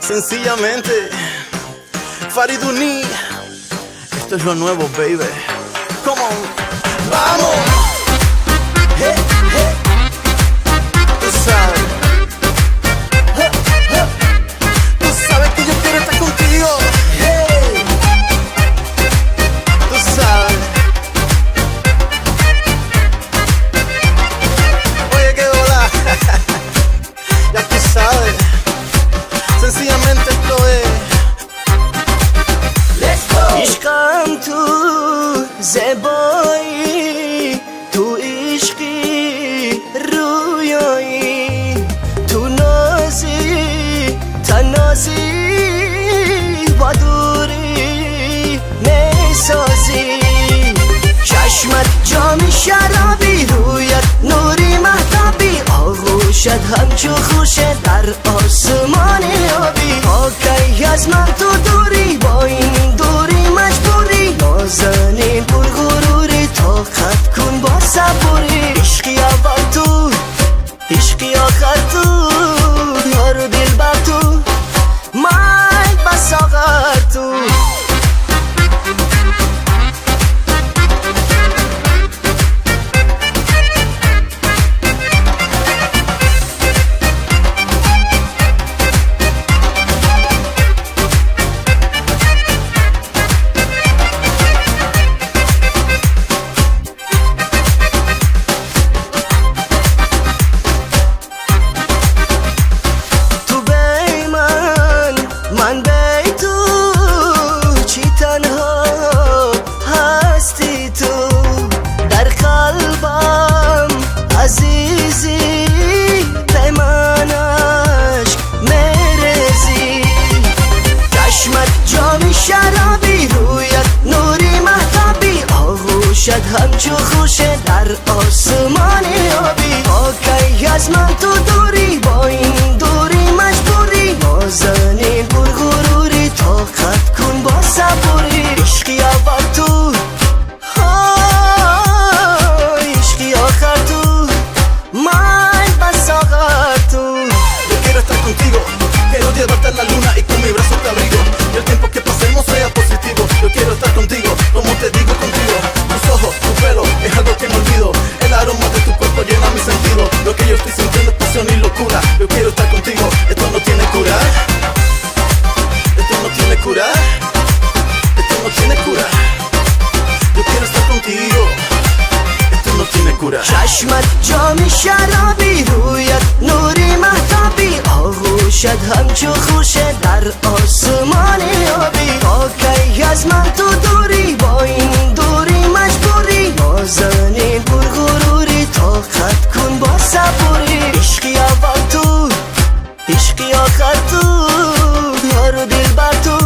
Sencillamente, Fariduni, esto es lo nuevo, baby. Come on, vamos. Hey, hey. Tú sabes. Tú sabes que yo quiero estar contigo. Hey. Tú sabes. Oye, qué hola. Ya tú sabes. Sencillamente esto es. Let's go. عشقم تو زبایی، تو عشقی رویایی، تو نازی تنازی با دوری میسازی. چشمت جام شرابی، رویت نوری مهتابی، آغوشت همچو خوشه در آسمان آبی. آکی از من تو دوری، با این دوری مجبوری، نازنین پر غروری، طاقت کن با صبوری. عشقی اول تو، عشقی آخر تو، یار و دل بر تو، من بس آخر تو. من بی تو چی تنها هستی تو، در قلبم عزیزی، پیمانش میرزی. چشمت جام شرابی، رویت نوری مهتابی، آغوشت همچو خوشه در آسمان آبی. آکی از من تو دوری، با این دوری مجبوری، نازنین پر غروری، طاقت کن با صبوری. عشقی اول تو، عشقی آخر تو، من بس آخر تو. Yo quiero estar contigo, quiero llevarte a la luna y con mi brazo te abrigo. Y el tiempo que pasemos sea positivo. Yo quiero estar contigo, como te digo contigo. Tus ojos, tu pelo, es algo que no olvido. El aroma de tu cuerpo llena mi sentido. Lo que yo estoy sintiendo es pasión y locura. Yo quiero estar contigo, esto no tiene cura. Esto no tiene cura. Esto no tiene cura. Yo quiero estar contigo, esto no tiene cura. چشمت جام شرابی، رویت نوری مهتابی، آغوشت همچو خوشه در آسمان آبی. آکی از من تو دوری، با این دوری مجبوری، نازنین پر غروری، طاقت کن با صبوری. عشقی اول تو، عشقی آخر تو، یار و دل بر تو،